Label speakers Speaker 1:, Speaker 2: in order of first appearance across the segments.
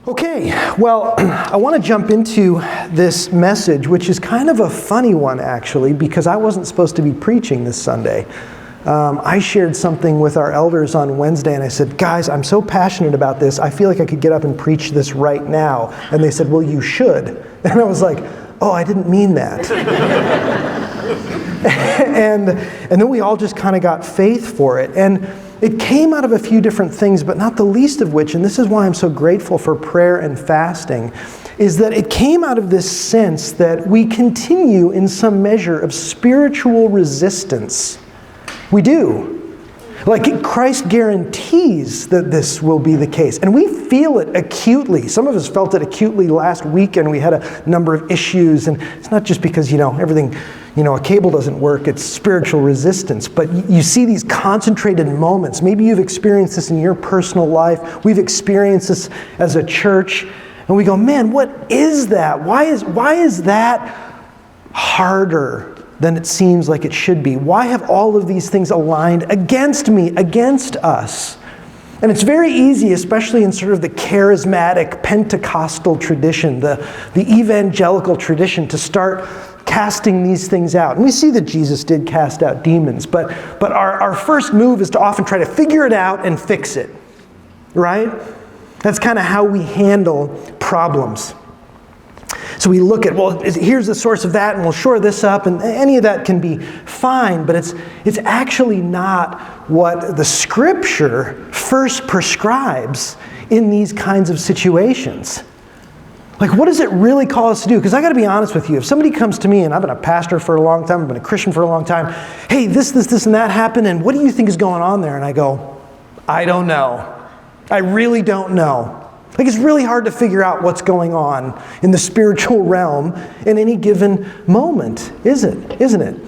Speaker 1: Okay, well, I want to jump into this message, which is kind of a funny one, actually, because I wasn't supposed to be preaching this Sunday. I shared something with our elders on Wednesday, and I said, guys, I'm so passionate about this, I feel like I could get up and preach this right now. And they said, well, you should. And I was like, oh, I didn't mean that. and then we all just kind of got faith for it. And it came out of a few different things, but not the least of which, and this is why I'm so grateful for prayer and fasting, is that it came out of this sense that we continue in some measure of spiritual resistance. We do. Like Christ guarantees that this will be the case. And we feel it acutely. Some of us felt it acutely last weekend. We had a number of issues. And it's not just because, everything, a cable doesn't work. It's spiritual resistance. But you see these concentrated moments. Maybe you've experienced this in your personal life. We've experienced this as a church. And we go, man, what is that? Why is that harder than it seems like it should be? Why have all of these things aligned against me, against us? And it's very easy, especially in sort of the charismatic Pentecostal tradition, the evangelical tradition, to start casting these things out. And we see that Jesus did cast out demons, but our first move is to often try to figure it out and fix it, right? That's kind of how we handle problems. So we look at, well, here's the source of that, and we'll shore this up, and any of that can be fine, but it's actually not what the Scripture first prescribes in these kinds of situations. Like, what does it really call us to do? Because I got to be honest with you. If somebody comes to me, and I've been a pastor for a long time, I've been a Christian for a long time, hey, this, and that happened, and what do you think is going on there? And I go, I don't know. I really don't know. Like, it's really hard to figure out what's going on in the spiritual realm in any given moment, isn't it?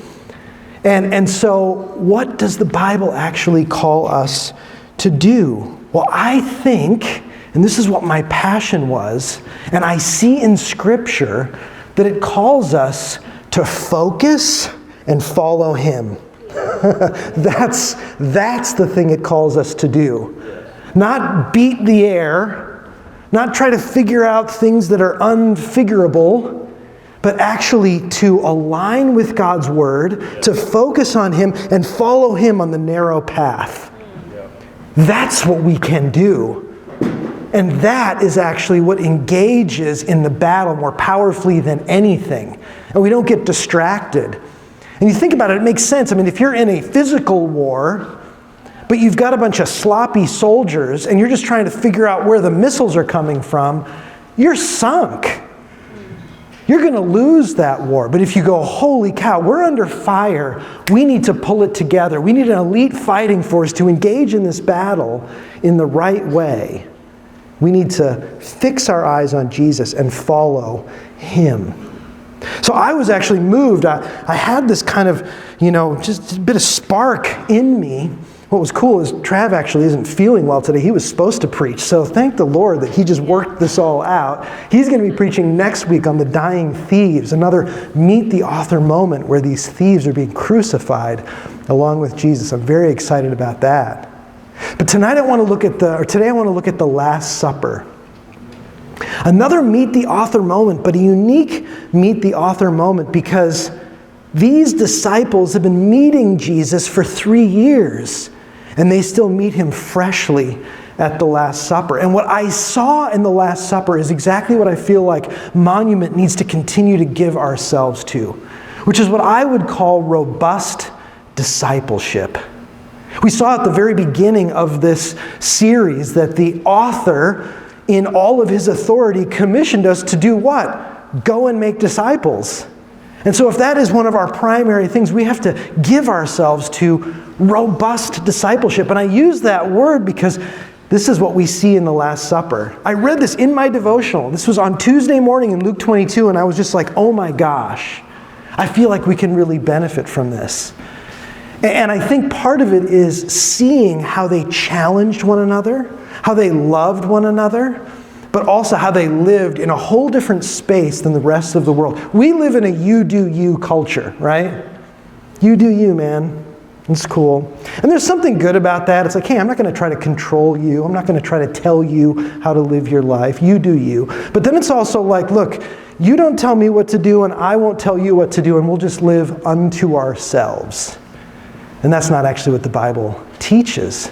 Speaker 1: And so what does the Bible actually call us to do? Well, I think, and this is what my passion was, and I see in Scripture that it calls us to focus and follow Him. That's the thing it calls us to do. Not beat the air, not try to figure out things that are unfigurable, but actually to align with God's Word, to focus on Him and follow Him on the narrow path. That's what we can do. And that is actually what engages in the battle more powerfully than anything. And we don't get distracted. And you think about it, it makes sense. I mean, if you're in a physical war, but you've got a bunch of sloppy soldiers, and you're just trying to figure out where the missiles are coming from, you're sunk. You're going to lose that war. But if you go, holy cow, we're under fire, we need to pull it together. We need an elite fighting force to engage in this battle in the right way. We need to fix our eyes on Jesus and follow Him. So I was actually moved. I had this kind of, just a bit of spark in me. What was cool is Trav actually isn't feeling well today. He was supposed to preach. So thank the Lord that he just worked this all out. He's going to be preaching next week on the dying thieves, another meet the author moment where these thieves are being crucified along with Jesus. I'm very excited about that. But today I want to look at the Last Supper. Another meet the author moment, but a unique meet the author moment because these disciples have been meeting Jesus for 3 years. And they still meet Him freshly at the Last Supper. And what I saw in the Last Supper is exactly what I feel like Monument needs to continue to give ourselves to, which is what I would call robust discipleship. We saw at the very beginning of this series that the author, in all of his authority, commissioned us to do what? Go and make disciples. And so if that is one of our primary things, we have to give ourselves to robust discipleship. And I use that word because this is what we see in the Last Supper. I read this in my devotional. This was on Tuesday morning in Luke 22, and I was just like, oh my gosh, I feel like we can really benefit from this. And I think part of it is seeing how they challenged one another, how they loved one another, but also how they lived in a whole different space than the rest of the world. We live in a you do you culture, right? You do you, man. It's cool. And there's something good about that. It's like, hey, I'm not going to try to control you. I'm not going to try to tell you how to live your life. You do you. But then it's also like, look, you don't tell me what to do, and I won't tell you what to do, and we'll just live unto ourselves. And that's not actually what the Bible teaches.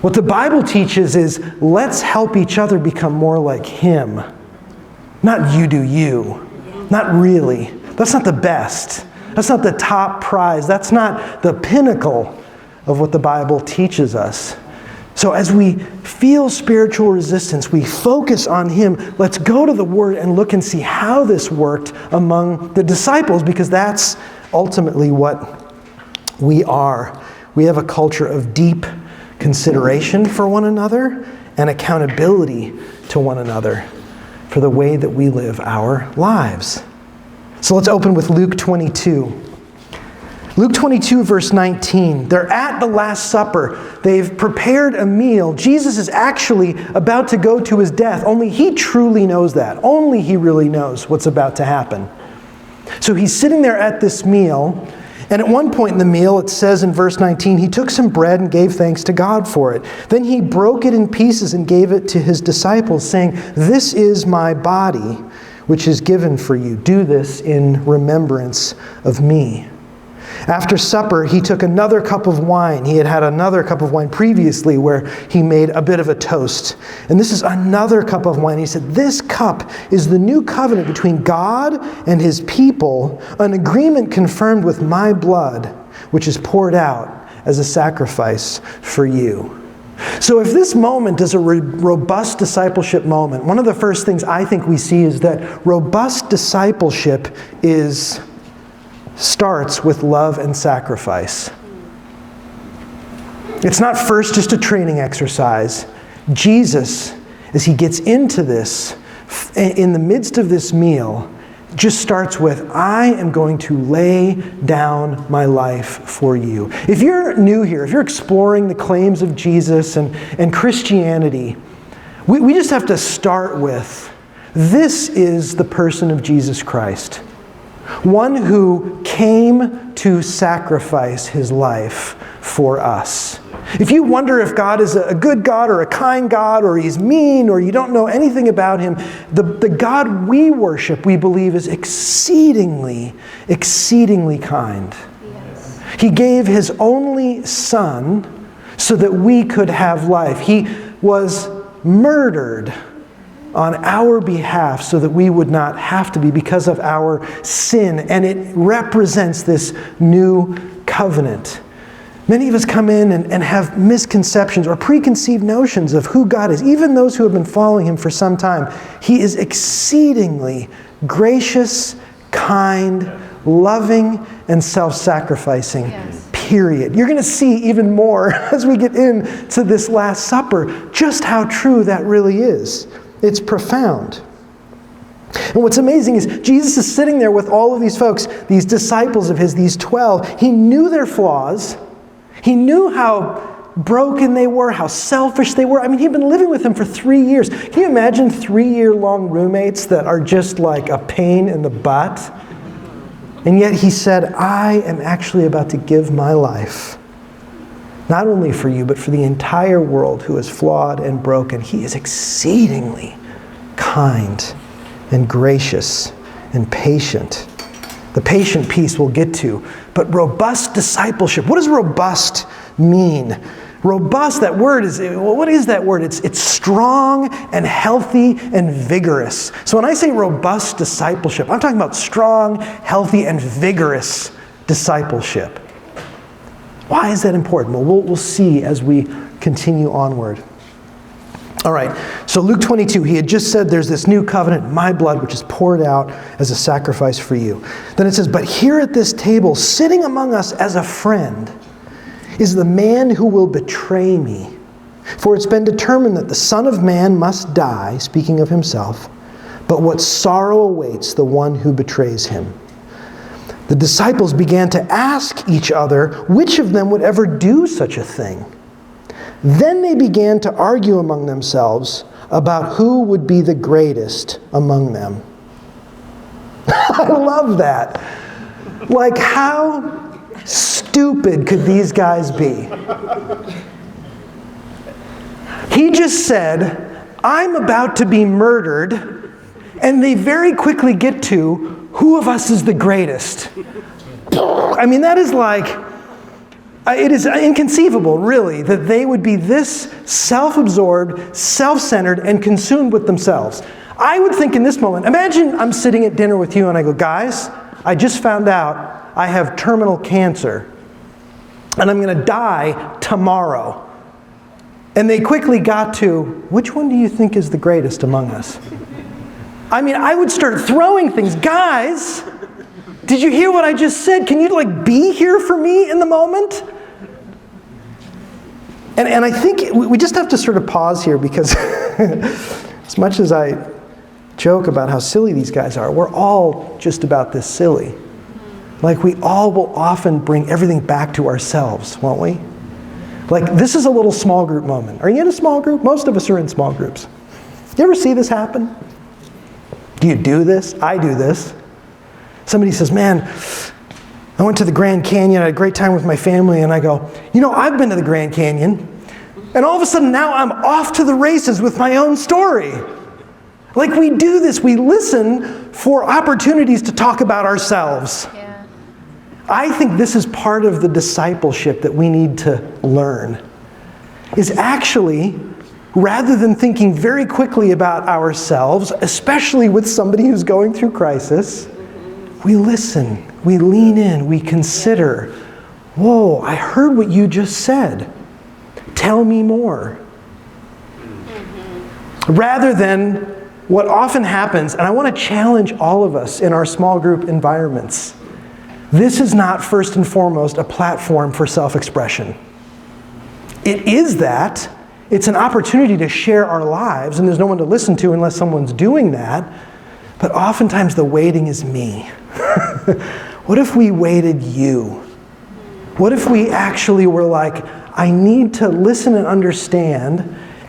Speaker 1: What the Bible teaches is, let's help each other become more like Him. Not you do you. Not really. That's not the best. That's not the top prize. That's not the pinnacle of what the Bible teaches us. So as we feel spiritual resistance, we focus on Him. Let's go to the Word and look and see how this worked among the disciples, because that's ultimately what we are. We have a culture of deep consideration for one another and accountability to one another for the way that we live our lives. So let's open with Luke 22. Luke 22, verse 19. They're at the Last Supper. They've prepared a meal. Jesus is actually about to go to His death. Only He truly knows that. Only He really knows what's about to happen. So He's sitting there at this meal. And at one point in the meal, it says in verse 19, He took some bread and gave thanks to God for it. Then He broke it in pieces and gave it to His disciples, saying, "This is my body, which is given for you. Do this in remembrance of me." After supper, He took another cup of wine. He had another cup of wine previously where He made a bit of a toast. And this is another cup of wine. He said, "This cup is the new covenant between God and His people, an agreement confirmed with my blood, which is poured out as a sacrifice for you." So if this moment is a robust discipleship moment, one of the first things I think we see is that robust discipleship starts with love and sacrifice. It's not first just a training exercise. Jesus, as He gets into this, in the midst of this meal, just starts with, I am going to lay down my life for you. If you're new here, if you're exploring the claims of Jesus and Christianity, we just have to start with, this is the person of Jesus Christ. One who came to sacrifice His life for us. If you wonder if God is a good God or a kind God or He's mean or you don't know anything about Him, the God we worship, we believe, is exceedingly, exceedingly kind. Yes. He gave His only Son so that we could have life. He was murdered on our behalf so that we would not have to be because of our sin. And it represents this new covenant. Many of us come in and have misconceptions or preconceived notions of who God is. Even those who have been following Him for some time. He is exceedingly gracious, kind, loving, and self-sacrificing. Yes. Period. You're going to see even more as we get into this Last Supper just how true that really is. It's profound. And what's amazing is Jesus is sitting there with all of these folks, these disciples of His, these 12. He knew their flaws. He knew how broken they were, how selfish they were. I mean, he'd been living with them for 3 years. Can you imagine 3-year-long roommates that are just like a pain in the butt? And yet He said, I am actually about to give my life, not only for you, but for the entire world who is flawed and broken. He is exceedingly kind and gracious and patient. The patient piece we'll get to. But robust discipleship. What does robust mean? Robust, that word is, well, what is that word? It's strong and healthy and vigorous. So when I say robust discipleship, I'm talking about strong, healthy, and vigorous discipleship. Why is that important? Well, we'll see as we continue onward. All right, so Luke 22, He had just said there's this new covenant, my blood, which is poured out as a sacrifice for you. Then it says, but here at this table, sitting among us as a friend, is the man who will betray me. For it's been determined that the Son of Man must die, speaking of Himself, but what sorrow awaits the one who betrays Him. The disciples began to ask each other which of them would ever do such a thing. Then they began to argue among themselves about who would be the greatest among them. I love that. Like, how stupid stupid could these guys be? He just said, I'm about to be murdered, and they very quickly get to, who of us is the greatest? I mean, that is like, it is inconceivable, really, that they would be this self-absorbed, self-centered, and consumed with themselves. I would think in this moment, imagine I'm sitting at dinner with you and I go, guys, I just found out I have terminal cancer, and I'm going to die tomorrow. And they quickly got to, which one do you think is the greatest among us? I mean, I would start throwing things. Guys, did you hear what I just said? Can you be here for me in the moment? And I think we just have to sort of pause here, because as much as I joke about how silly these guys are, we're all just about this silly. Like, we all will often bring everything back to ourselves, won't we? Like, this is a little small group moment. Are you in a small group? Most of us are in small groups. You ever see this happen? Do you do this? I do this. Somebody says, man, I went to the Grand Canyon, I had a great time with my family, and I go, I've been to the Grand Canyon, and all of a sudden now I'm off to the races with my own story. Like, we do this, we listen for opportunities to talk about ourselves. Yeah. I think this is part of the discipleship that we need to learn, is actually, rather than thinking very quickly about ourselves, especially with somebody who's going through crisis, we listen, we lean in, we consider, whoa, I heard what you just said. Tell me more. Rather than what often happens, and I want to challenge all of us in our small group environments, this is not first and foremost a platform for self-expression. It is that. It's an opportunity to share our lives, and there's no one to listen to unless someone's doing that. But oftentimes the waiting is me. What if we waited you? What if we actually were like, I need to listen and understand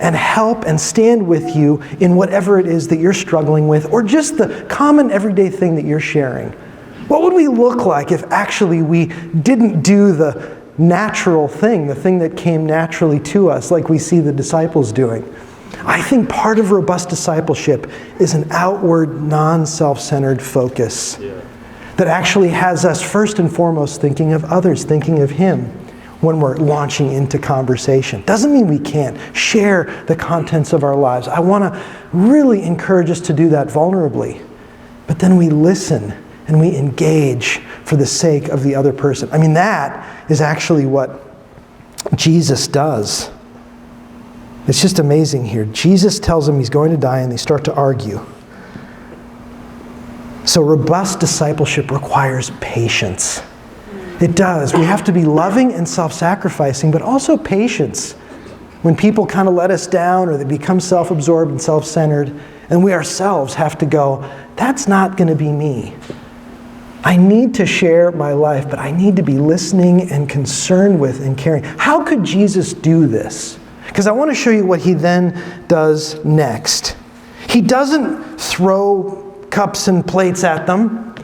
Speaker 1: and help and stand with you in whatever it is that you're struggling with, or just the common everyday thing that you're sharing. What would we look like if actually we didn't do the natural thing, the thing that came naturally to us, like we see the disciples doing? I think part of robust discipleship is an outward, non-self-centered focus that actually has us first and foremost thinking of others, thinking of Him when we're launching into conversation. Doesn't mean we can't share the contents of our lives. I want to really encourage us to do that vulnerably. But then we listen and we engage for the sake of the other person. I mean, that is actually what Jesus does. It's just amazing here. Jesus tells them He's going to die, and they start to argue. So robust discipleship requires patience. It does. We have to be loving and self-sacrificing, but also patience. When people kind of let us down, or they become self-absorbed and self-centered, and we ourselves have to go, that's not going to be me. I need to share my life, but I need to be listening and concerned with and caring. How could Jesus do this? Because I want to show you what He then does next. He doesn't throw cups and plates at them,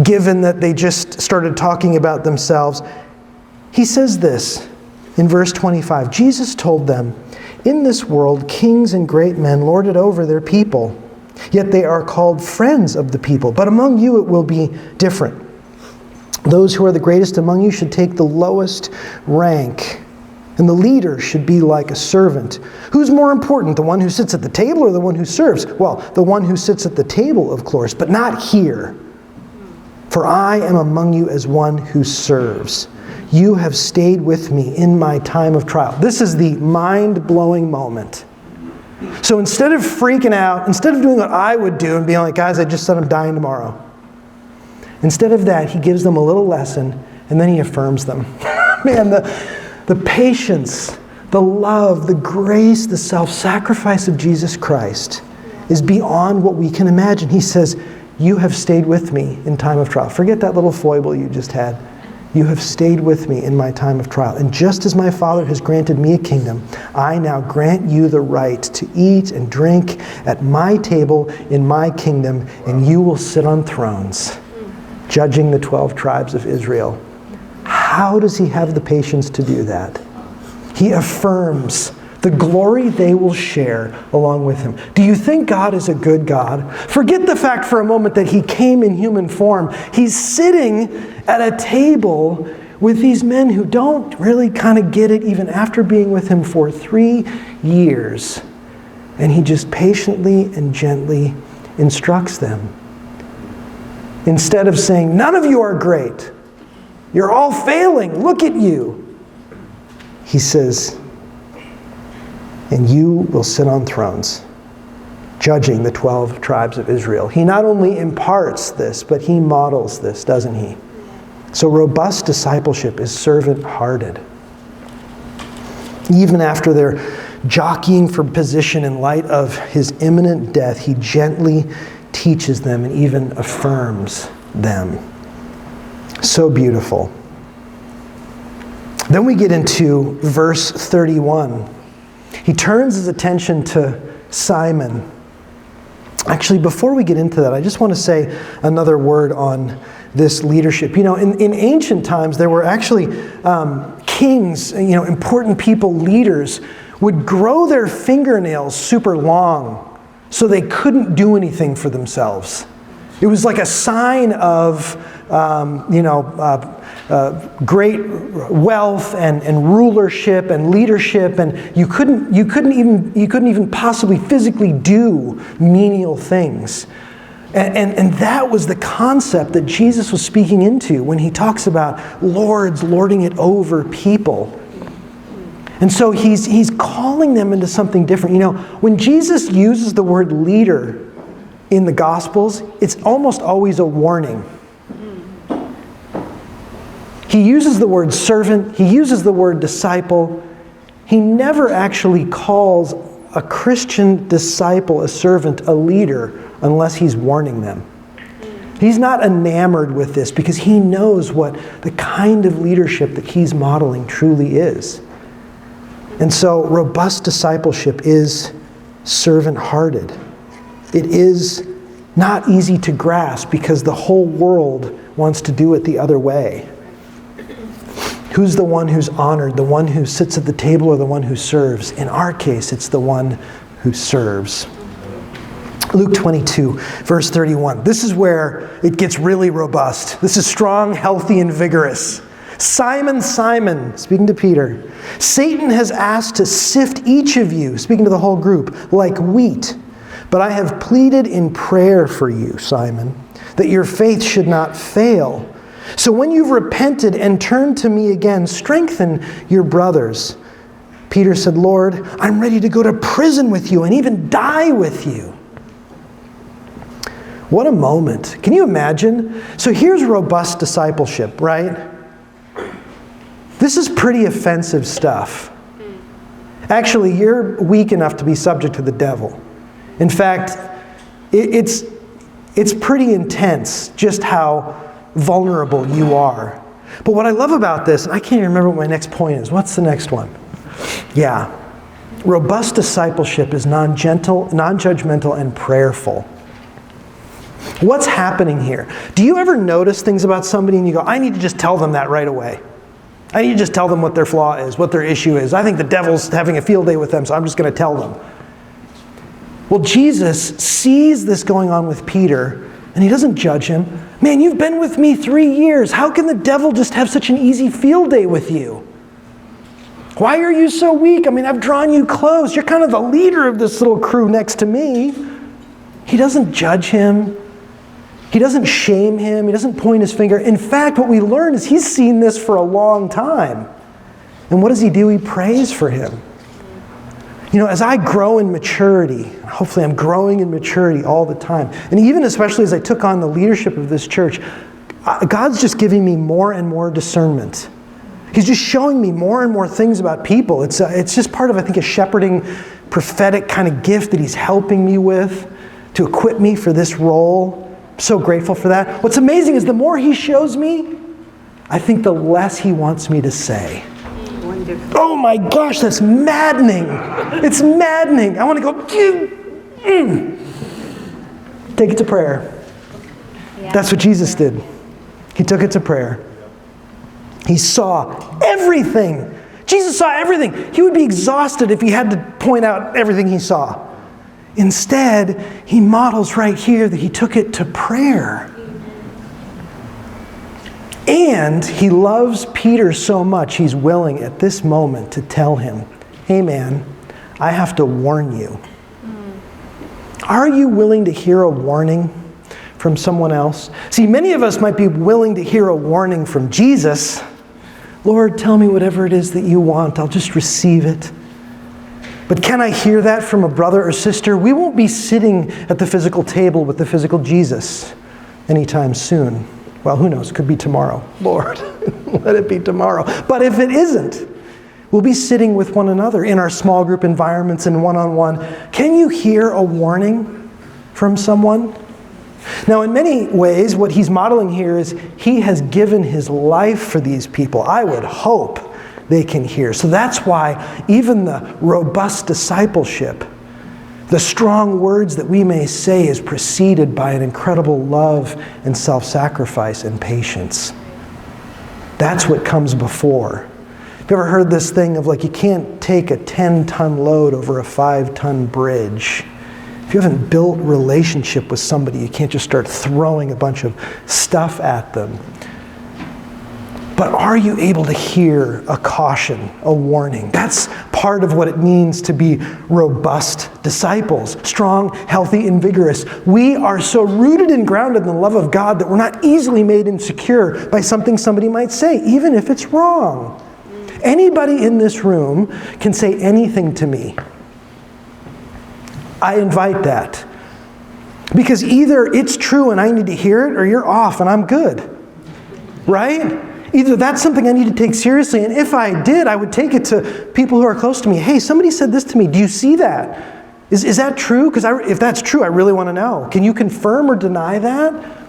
Speaker 1: given that they just started talking about themselves. He says this in verse 25. Jesus told them, "In this world, kings and great men lord it over their people. Yet they are called friends of the people. But among you it will be different. Those who are the greatest among you should take the lowest rank, and the leader should be like a servant. Who's more important, the one who sits at the table or the one who serves? Well, the one who sits at the table, of course, but not here. For I am among you as one who serves. You have stayed with me in my time of trial." This is the mind-blowing moment. So instead of freaking out, instead of doing what I would do and being like, guys, I just said I'm dying tomorrow. Instead of that, He gives them a little lesson, and then He affirms them. Man, the patience, the love, the grace, the self-sacrifice of Jesus Christ is beyond what we can imagine. He says, you have stayed with me in time of trial. Forget that little foible you just had. You have stayed with me in my time of trial. And just as my Father has granted me a kingdom, I now grant you the right to eat and drink at my table in my kingdom, and you will sit on thrones, judging the 12 tribes of Israel. How does he have the patience to do that? He affirms the glory they will share along with him. Do you think God is a good God? Forget the fact for a moment that he came in human form. He's sitting at a table with these men who don't really kind of get it even after being with him for 3 years. And he just patiently and gently instructs them. Instead of saying, none of you are great. You're all failing. Look at you. He says, and you will sit on thrones, judging the 12 tribes of Israel. He not only imparts this, but he models this, doesn't he? So robust discipleship is servant-hearted. Even after they're jockeying for position in light of his imminent death, he gently teaches them and even affirms them. So beautiful. Then we get into verse 31. He turns his attention to Simon. Actually, before we get into that, I just want to say another word on this leadership. You know, in ancient times, there were actually kings, important people, leaders, would grow their fingernails super long so they couldn't do anything for themselves. It was like a sign of, great wealth and rulership and leadership, and you couldn't even possibly physically do menial things. And that was the concept that Jesus was speaking into when he talks about lords lording it over people. And so he's calling them into something different. You know, when Jesus uses the word leader in the Gospels, it's almost always a warning. He uses the word servant. He uses the word disciple. He never actually calls a Christian disciple, a servant, a leader, unless he's warning them. He's not enamored with this because he knows what the kind of leadership that he's modeling truly is. And so robust discipleship is servant-hearted. It is not easy to grasp because the whole world wants to do it the other way. Who's the one who's honored? The one who sits at the table or the one who serves? In our case, it's the one who serves. Luke 22, verse 31. This is where it gets really robust. This is strong, healthy, and vigorous. Simon, Simon, speaking to Peter, Satan has asked to sift each of you, speaking to the whole group, like wheat. But I have pleaded in prayer for you, Simon, that your faith should not fail. So when you've repented and turned to me again, strengthen your brothers. Peter said, Lord, I'm ready to go to prison with you and even die with you. What a moment. Can you imagine? So here's robust discipleship, right? This is pretty offensive stuff. Actually, you're weak enough to be subject to the devil. In fact, it's pretty intense just how vulnerable you are. But what I love about this, and I can't even remember what my next point is. What's the next one? Yeah. Robust discipleship is non-judgmental, and prayerful. What's happening here? Do you ever notice things about somebody and you go, I need to just tell them that right away. I need to just tell them what their flaw is, what their issue is. I think the devil's having a field day with them, so I'm just going to tell them. Well, Jesus sees this going on with Peter, and he doesn't judge him. Man, you've been with me 3 years. How can the devil just have such an easy field day with you? Why are you so weak? I mean, I've drawn you close. You're kind of the leader of this little crew next to me. He doesn't judge him. He doesn't shame him. He doesn't point his finger. In fact, what we learn is he's seen this for a long time. And what does he do? He prays for him. You know, as I grow in maturity, hopefully I'm growing in maturity all the time, and even especially as I took on the leadership of this church, God's just giving me more and more discernment. He's just showing me more and more things about people. It's just part of, I think, a shepherding, prophetic kind of gift that he's helping me with to equip me for this role. I'm so grateful for that. What's amazing is the more he shows me, I think the less he wants me to say. Wonderful. Oh my gosh, that's maddening. It's maddening. I want to go, take it to prayer. Yeah. That's what Jesus did. He took it to prayer. He saw everything. Jesus saw everything. He would be exhausted if he had to point out everything he saw. Instead, he models right here that he took it to prayer. And he loves Peter so much, he's willing at this moment to tell him, hey man, I have to warn you. Are you willing to hear a warning from someone else? See, many of us might be willing to hear a warning from Jesus. Lord, tell me whatever it is that you want. I'll just receive it. But can I hear that from a brother or sister? We won't be sitting at the physical table with the physical Jesus anytime soon. Well, who knows? It could be tomorrow. Lord, let it be tomorrow. But if it isn't, we'll be sitting with one another in our small group environments and one-on-one. Can you hear a warning from someone? Now, in many ways, what he's modeling here is he has given his life for these people. I would hope they can hear. So that's why even the robust discipleship, the strong words that we may say, is preceded by an incredible love and self-sacrifice and patience. That's what comes before. Have you ever heard this thing of like you can't take a 10-ton load over a 5-ton bridge? If you haven't built relationship with somebody, you can't just start throwing a bunch of stuff at them. But are you able to hear a caution, a warning? That's part of what it means to be robust disciples, strong, healthy, and vigorous. We are so rooted and grounded in the love of God that we're not easily made insecure by something somebody might say, even if it's wrong. Anybody in this room can say anything to me. I invite that. Because either it's true and I need to hear it, or you're off and I'm good. Right? Either that's something I need to take seriously, and if I did, I would take it to people who are close to me. Hey, somebody said this to me. Do you see that? Is that true? Because if that's true, I really want to know. Can you confirm or deny that?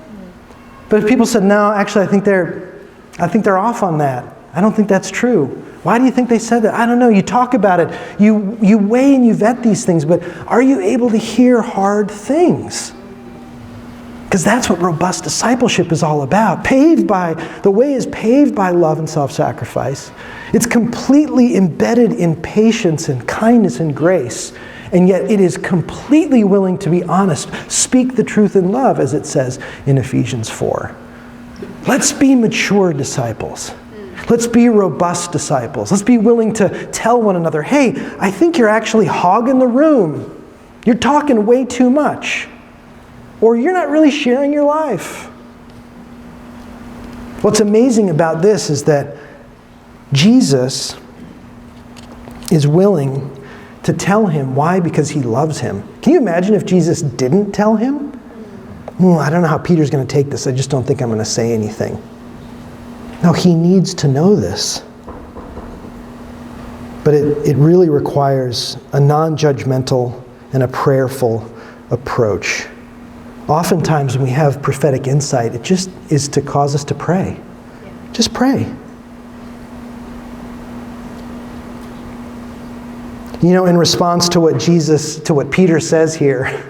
Speaker 1: But if people said, no, actually, I think they're off on that. I don't think that's true. Why do you think they said that? I don't know. You talk about it. You weigh and you vet these things, but are you able to hear hard things? Because that's what robust discipleship is all about. The way is paved by love and self-sacrifice. It's completely embedded in patience and kindness and grace. And yet it is completely willing to be honest. Speak the truth in love, as it says in Ephesians 4. Let's be mature disciples. Let's be robust disciples. Let's be willing to tell one another, hey, I think you're actually hogging the room. You're talking way too much. Or you're not really sharing your life. What's amazing about this is that Jesus is willing to tell him. Why? Because he loves him. Can you imagine if Jesus didn't tell him? I don't know how Peter's going to take this. I just don't think I'm going to say anything. No, he needs to know this. But it really requires a non-judgmental and a prayerful approach. Oftentimes when we have prophetic insight, it just is to cause us to pray. Just pray. You know, in response to what Peter says here,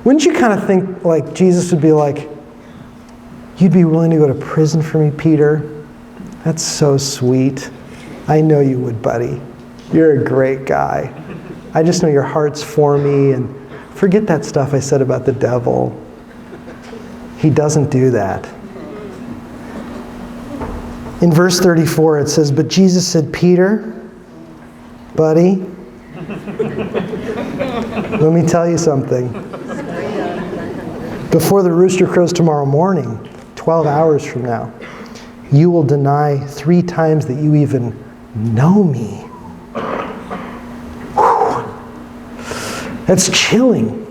Speaker 1: wouldn't you kind of think like Jesus would be like, you'd be willing to go to prison for me, Peter? That's so sweet. I know you would, buddy. You're a great guy. I just know your heart's for me, and forget that stuff I said about the devil. He doesn't do that. In verse 34 it says, but Jesus said, Peter, buddy, let me tell you something. Before the rooster crows tomorrow morning, 12 hours from now, you will deny 3 times that you even know me. Whew. That's chilling.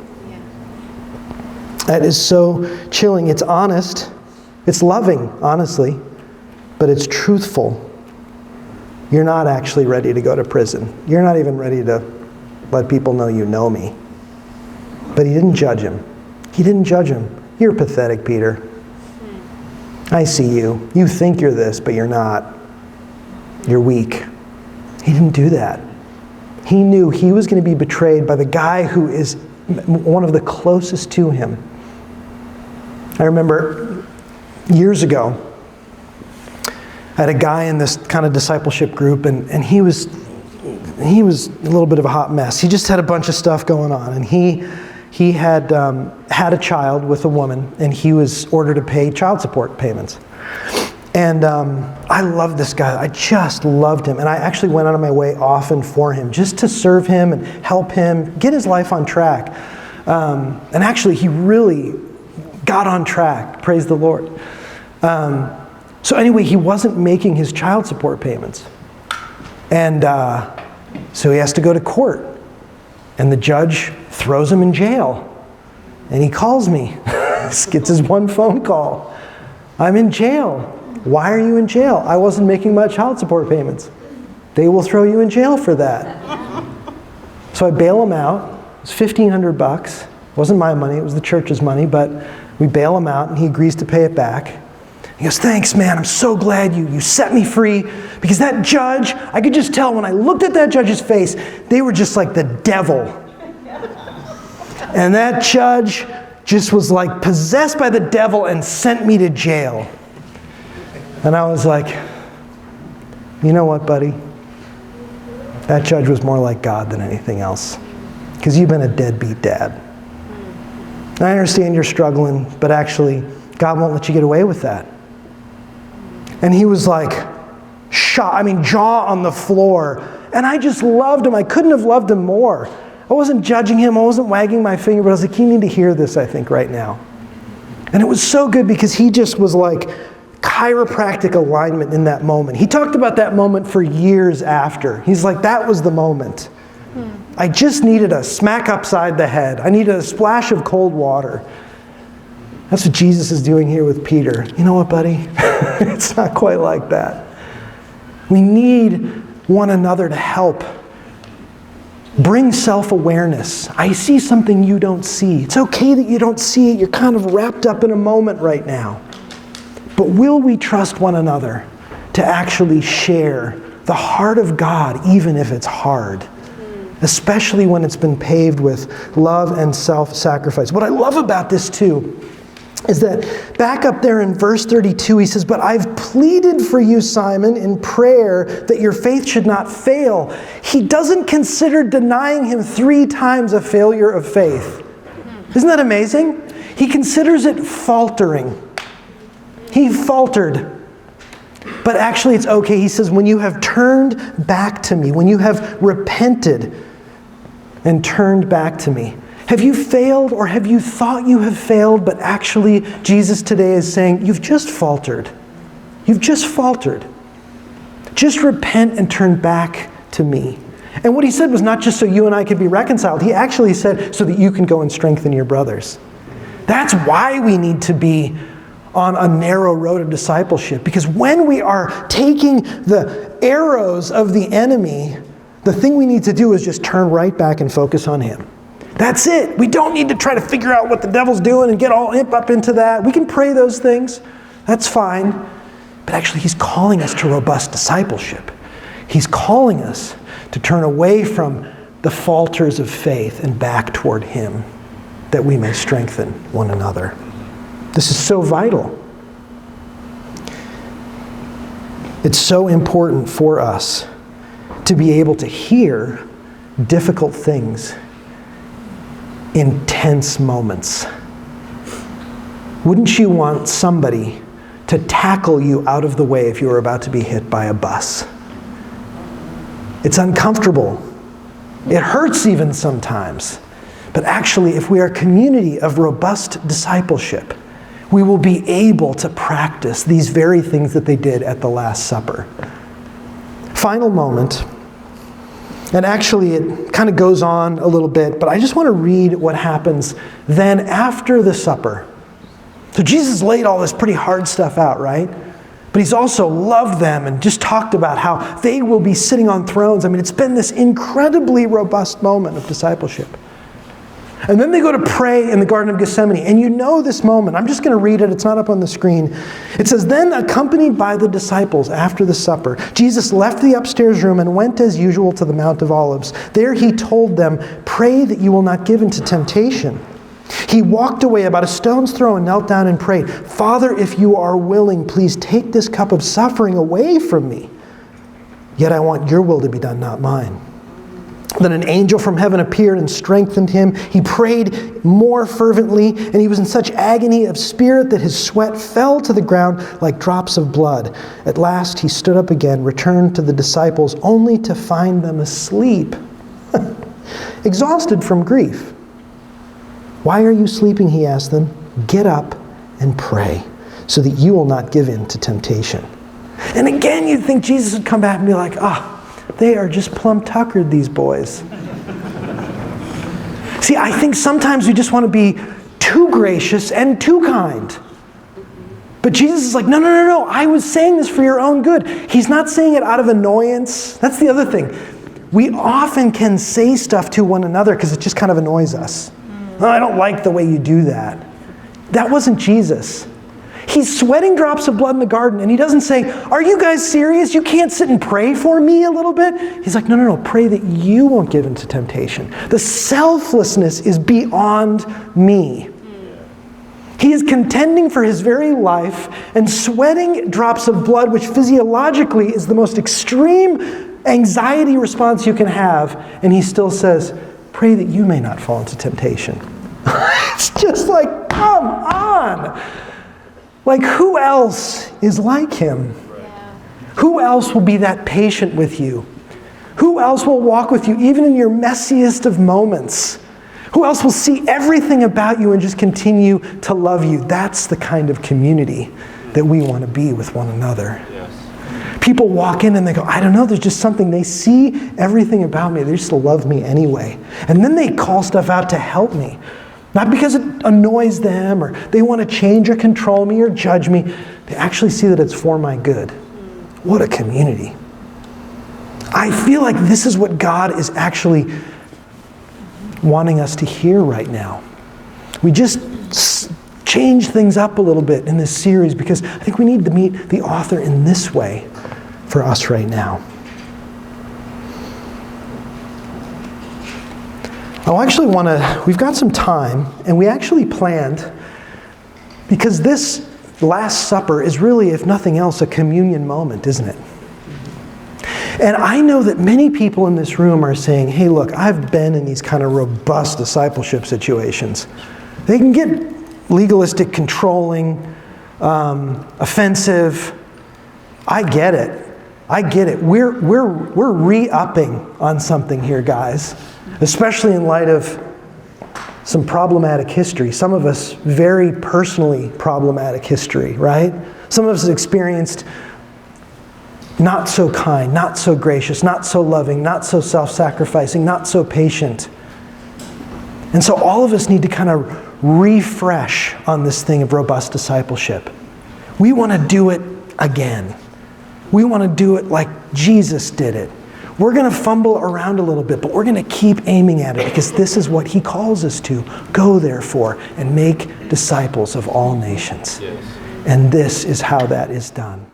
Speaker 1: That is so chilling. It's honest. It's loving, honestly. But it's truthful. You're not actually ready to go to prison. You're not even ready to let people know you know me. But he didn't judge him. He didn't judge him. You're pathetic, Peter. I see you. You think you're this, but you're not. You're weak. He didn't do that. He knew he was going to be betrayed by the guy who is one of the closest to him. I remember years ago, I had a guy in this kind of discipleship group, and he was a little bit of a hot mess. He just had a bunch of stuff going on, and he had had a child with a woman, and he was ordered to pay child support payments. And I loved this guy. I just loved him. And I actually went out of my way often for him, just to serve him and help him get his life on track. And actually, he really got on track. Praise the Lord. So anyway, he wasn't making his child support payments. And so he has to go to court. And the judge throws him in jail. And he calls me. Gets his one phone call. I'm in jail. Why are you in jail? I wasn't making my child support payments. They will throw you in jail for that. So I bail him out. It's $1,500. It wasn't my money, it was the church's money, but we bail him out and he agrees to pay it back. He goes, thanks, man, I'm so glad you set me free, because that judge, I could just tell when I looked at that judge's face, they were just like the devil. And that judge just was like possessed by the devil and sent me to jail. And I was like, you know what, buddy? That judge was more like God than anything else. Because you've been a deadbeat dad. And I understand you're struggling, but actually, God won't let you get away with that. And he was like, jaw on the floor. And I just loved him. I couldn't have loved him more. I wasn't judging him. I wasn't wagging my finger, but I was like, you need to hear this, I think, right now. And it was so good because he just was like chiropractic alignment in that moment. He talked about that moment for years after. He's like, that was the moment. I just needed a smack upside the head. I needed a splash of cold water. That's what Jesus is doing here with Peter. You know what, buddy? It's not quite like that. We need one another to help. Bring self-awareness. I see something you don't see. It's okay that you don't see it. You're kind of wrapped up in a moment right now. But will we trust one another to actually share the heart of God, even if it's hard? Especially when it's been paved with love and self-sacrifice. What I love about this too is that back up there in verse 32, he says, but I've pleaded for you, Simon, in prayer that your faith should not fail. He doesn't consider denying him 3 times a failure of faith. Isn't that amazing? He considers it faltering. He faltered. But actually it's okay. He says, when you have turned back to me, when you have repented and turned back to me, have you failed, or have you thought you have failed, but actually Jesus today is saying, you've just faltered. You've just faltered. Just repent and turn back to me. And what he said was not just so you and I could be reconciled. He actually said so that you can go and strengthen your brothers. That's why we need to be on a narrow road of discipleship. Because when we are taking the arrows of the enemy, the thing we need to do is just turn right back and focus on him. That's it. We don't need to try to figure out what the devil's doing and get all up into that. We can pray those things. That's fine. But actually, he's calling us to robust discipleship. He's calling us to turn away from the falters of faith and back toward him, that we may strengthen one another. This is so vital. It's so important for us to be able to hear difficult things in tense moments. Wouldn't you want somebody to tackle you out of the way if you were about to be hit by a bus? It's uncomfortable. It hurts even sometimes. But actually, if we are a community of robust discipleship, we will be able to practice these very things that they did at the Last Supper. Final moment. And actually, it kind of goes on a little bit, but I just want to read what happens then after the supper. So Jesus laid all this pretty hard stuff out, right? But he's also loved them and just talked about how they will be sitting on thrones. I mean, it's been this incredibly robust moment of discipleship. And then they go to pray in the Garden of Gethsemane. And you know this moment. I'm just going to read it. It's not up on the screen. It says, then accompanied by the disciples after the supper, Jesus left the upstairs room and went as usual to the Mount of Olives. There he told them, pray that you will not give into temptation. He walked away about a stone's throw and knelt down and prayed, "Father, if you are willing, please take this cup of suffering away from me. Yet I want your will to be done, not mine." Then an angel from heaven appeared and strengthened him. He prayed more fervently, and he was in such agony of spirit that his sweat fell to the ground like drops of blood. At last he stood up again, returned to the disciples, only to find them asleep, exhausted from grief. "Why are you sleeping?" he asked them. "Get up and pray, so that you will not give in to temptation." And again, you'd think Jesus would come back and be like, they are just plumb tuckered, these boys. See, I think sometimes we just want to be too gracious and too kind. But Jesus is like, no, I was saying this for your own good. He's not saying it out of annoyance. That's the other thing. We often can say stuff to one another because it just kind of annoys us. "Oh, I don't like the way you do that." That wasn't Jesus. He's sweating drops of blood in the garden, and he doesn't say, "Are you guys serious? You can't sit and pray for me a little bit?" He's like, no, pray that you won't give into temptation. The selflessness is beyond me. He is contending for his very life and sweating drops of blood, which physiologically is the most extreme anxiety response you can have, and he still says, "Pray that you may not fall into temptation." It's just like, come on. Like, who else is like him? Who else will be that patient with you? Who else will walk with you even in your messiest of moments? Who else will see everything about you and just continue to love you? That's the kind of community that we want to be with one another. Yes. People walk in and they go, "I don't know, there's just something." They see everything about me. They just love me anyway. And then they call stuff out to help me. Not because it annoys them or they want to change or control me or judge me. They actually see that it's for my good. What a community. I feel like this is what God is actually wanting us to hear right now. We just change things up a little bit in this series because I think we need to meet the author in this way for us right now. We've got some time, and we actually planned, because this Last Supper is really, if nothing else, a communion moment, isn't it? And I know that many people in this room are saying, "Hey, look, I've been in these kind of robust discipleship situations." They can get legalistic, controlling, offensive. I get it. We're re-upping on something here, guys. Especially in light of some problematic history. Some of us very personally problematic history, right? Some of us have experienced not so kind, not so gracious, not so loving, not so self-sacrificing, not so patient. And so all of us need to kind of refresh on this thing of robust discipleship. We want to do it again. We want to do it like Jesus did it. We're going to fumble around a little bit, but we're going to keep aiming at it because this is what he calls us to. Go therefore and make disciples of all nations. Yes. And this is how that is done.